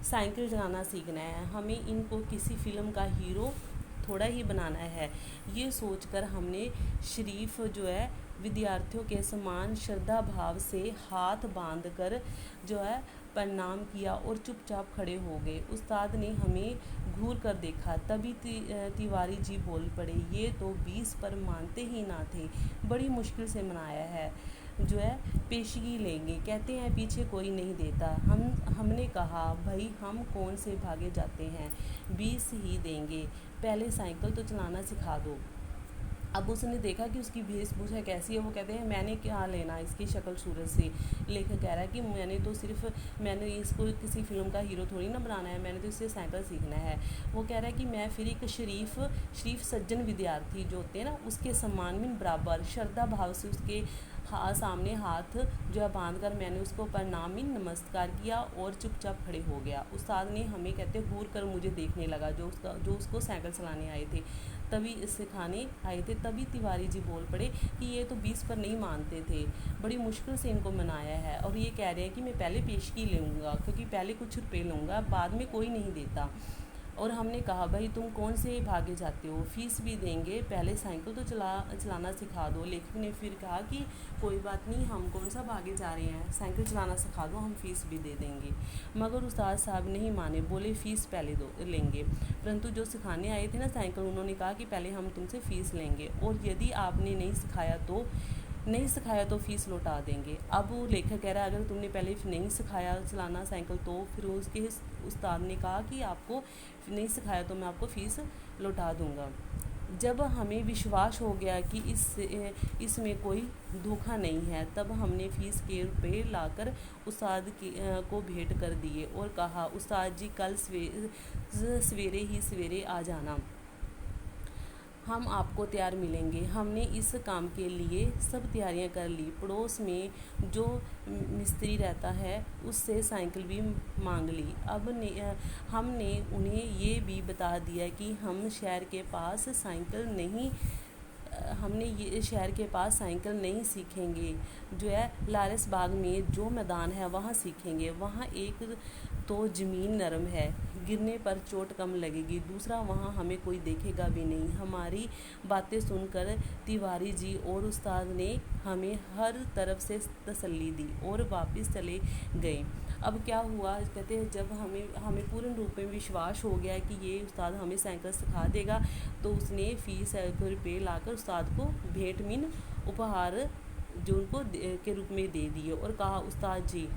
Cycle चलाना सीखना है, हमें इनको किसी फिल्म का हीरो थोड़ा ही बनाना है। ये सोचकर हमने शरीफ जो है विद्यार्थियों के समान श्रद्धा भाव से हाथ बांधकर जो है प्रणाम किया और चुपचाप खड़े हो गए। उस्ताद ने हमें घूर कर देखा, तभी तिवारी जी बोल पड़े, ये तो 20 पर मानते ही ना थे, बड़ी मुश्किल से मनाया है, जो है पेशगी लेंगे, कहते हैं पीछे कोई नहीं देता। हमने कहा, भाई हम कौन से भागे जाते हैं, 20 ही देंगे, पहले साइकिल तो चलाना सिखा दो। अब उसने देखा कि उसकी वेशभूषा कैसी है, वो कहते हैं मैंने क्या लेना इसकी शक्ल सूरत से। लेखक कह रहा है कि मैंने इसको किसी फिल्म का हीरो थोड़ी ना बनाना है, मैंने तो इससे साइकिल सीखना है। वो कह रहा है कि मैं फिर एक शरीफ सज्जन विद्यार्थी जो होते हैं ना, उसके सम्मान में बराबर श्रद्धा भाव से उसके सामने हाथ जो है बांध कर मैंने उसको प्रणामी नमस्कार किया और चुपचाप खड़े हो गया। उस्ताद ने हमें कहते घूर कर मुझे देखने लगा, जो उसको साइकिल चलाने आए थे, तभी सिखाने आए थे। तभी तिवारी जी बोल पड़े कि ये तो 20 पर नहीं मानते थे, बड़ी मुश्किल से इनको मनाया है, और ये कह रहे हैं कि मैं पहले पेशगी लूँगा, क्योंकि पहले कुछ रुपये लूँगा, बाद में कोई नहीं देता। और हमने कहा, भाई तुम कौन से भागे जाते हो, फ़ीस भी देंगे, पहले साइकिल तो चलाना सिखा दो। लेखक ने फिर कहा कि कोई बात नहीं, हम कौन सा भागे जा रहे हैं, साइकिल चलाना सिखा दो, हम फ़ीस भी दे देंगे। मगर उस्ताद साहब नहीं माने, बोले फ़ीस पहले लेंगे। परंतु जो सिखाने आए थे ना साइकिल, उन्होंने कहा कि पहले हम तुमसे फ़ीस लेंगे, और यदि आपने नहीं सिखाया तो फ़ीस लौटा देंगे। अब वो लेखक कह रहा है, अगर तुमने पहले नहीं सिखाया चलाना साइकिल, तो फिर उसके उस्ताद ने कहा कि आपको नहीं सिखाया तो मैं आपको फ़ीस लौटा दूंगा। जब हमें विश्वास हो गया कि इसमें कोई धोखा नहीं है, तब हमने फ़ीस के रुपये लाकर उस्ताद को भेंट कर दिए और कहा, उस्ताद जी कल सवेरे आ जाना, हम आपको तैयार मिलेंगे। हमने इस काम के लिए सब तैयारियां कर ली। पड़ोस में जो मिस्त्री रहता है उससे साइकिल भी मांग ली। हमने उन्हें ये भी बता दिया कि हम शहर के पास साइकिल नहीं सीखेंगे, जो है लारस बाग में जो मैदान है वहाँ सीखेंगे। वहाँ एक तो ज़मीन नरम है, गिरने पर चोट कम लगेगी, दूसरा वहाँ हमें कोई देखेगा भी नहीं। हमारी बातें सुनकर तिवारी जी और उस्ताद ने हमें हर तरफ से तसल्ली दी और वापस चले गए। अब क्या हुआ, कहते हैं जब हमें पूर्ण रूप में विश्वास हो गया कि ये उस्ताद हमें साइकिल सिखा देगा, तो उसने फ़ीस रुपये लाकर उस्ताद को भेंट में उपहार जो उनको के रूप में दे दिए और कहा, उस्ताद जी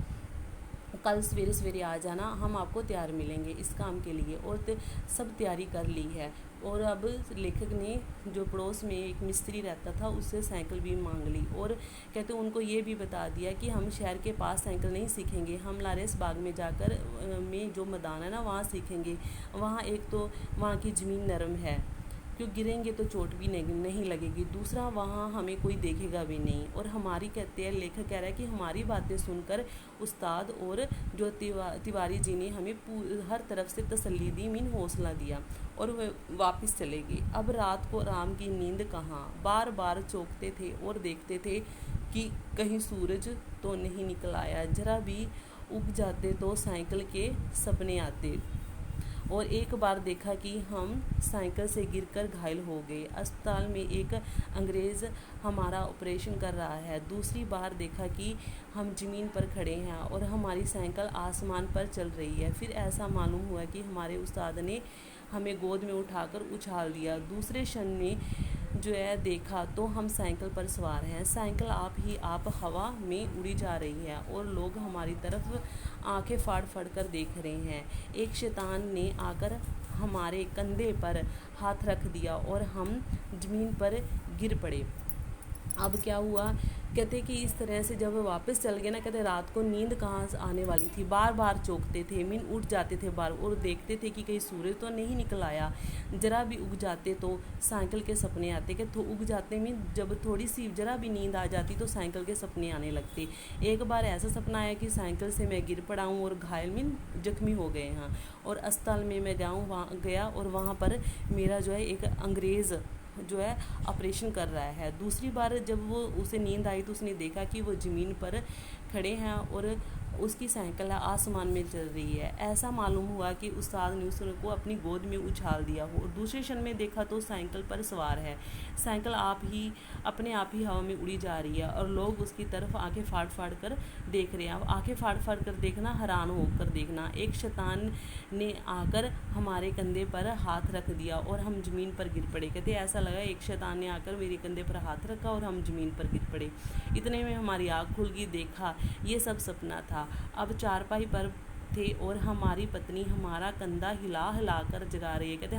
कल सवेरे आ जाना, हम आपको तैयार मिलेंगे इस काम के लिए। और सब तैयारी कर ली है। और अब लेखक ने जो पड़ोस में एक मिस्त्री रहता था उससे साइकिल भी मांग ली, और कहते उनको ये भी बता दिया कि हम शहर के पास साइकिल नहीं सीखेंगे, हम लारेस बाग में जाकर में जो मैदान है ना वहाँ सीखेंगे। वहाँ एक तो वहाँ की ज़मीन नरम है, क्यों गिरेंगे तो चोट भी नहीं लगेगी, दूसरा वहाँ हमें कोई देखेगा भी नहीं। और हमारी कहते हैं, लेखक कह रहा है कि हमारी बातें सुनकर उस्ताद और जो तिवारी जी ने हमें हर तरफ से तसल्ली दी, मीन हौसला दिया, और वह वापस चले गए। अब रात को आराम की नींद कहाँ, बार बार चौंकते थे और देखते थे कि कहीं सूरज तो नहीं निकल आया, जरा भी उग जाते तो साइकिल के सपने आते। और एक बार देखा कि हम साइकिल से गिरकर घायल हो गए, अस्पताल में एक अंग्रेज़ हमारा ऑपरेशन कर रहा है। दूसरी बार देखा कि हम ज़मीन पर खड़े हैं और हमारी साइकिल आसमान पर चल रही है। फिर ऐसा मालूम हुआ कि हमारे उस्ताद ने हमें गोद में उठाकर उछाल दिया। दूसरे क्षण में जो है देखा तो हम साइकिल पर सवार हैं, साइकिल आप हवा में उड़ी जा रही है और लोग हमारी तरफ आंखें फाड़ फाड़ कर देख रहे हैं। एक शैतान ने आकर हमारे कंधे पर हाथ रख दिया और हम ज़मीन पर गिर पड़े। अब क्या हुआ, कहते कि इस तरह से जब वापस चल गए ना, कहते रात को नींद कहाँ आने वाली थी, बार बार चौंकते थे, मीन उठ जाते थे बार, और देखते थे कि कहीं सूरज तो नहीं निकल आया, जरा भी उग जाते तो साइकिल के सपने आते। कि तो उग जाते मीन जब थोड़ी सी जरा भी नींद आ जाती तो साइकिल के सपने आने लगते। एक बार ऐसा सपना आया कि साइकिल से मैं गिर पड़ा हूँ और घायल मीन जख्मी हो गए हैं, और अस्पताल में मैं गया और वहाँ पर मेरा जो है एक अंग्रेज़ जो है ऑपरेशन कर रहा है। दूसरी बार जब वो उसे नींद आई तो उसने देखा कि वो ज़मीन पर खड़े हैं और उसकी साइकिल आसमान में चल रही है। ऐसा मालूम हुआ कि उस्ताद ने उसको अपनी गोद में उछाल दिया हो, और दूसरे क्षण में देखा तो साइकिल पर सवार है। साइकिल अपने आप ही हवा में उड़ी जा रही है, और लोग उसकी तरफ आंखें फाड़ फाड़ कर देख रहे हैं। अब आंखें फाड़ फाड़ कर देखना, हैरान होकर देखना। एक शैतान ने आकर हमारे कंधे पर हाथ रख दिया और हम ज़मीन पर गिर पड़े। कहते ऐसा लगा एक शैतान ने आकर मेरे कंधे पर हाथ रखा और हम ज़मीन पर गिर पड़े। इतने में हमारी आँख खुल गई, देखा ये सब सपना था। अब चारपाई पर थे और हमारी पत्नी हमारा कंधा हिला हिला कर जगा रही है। कहते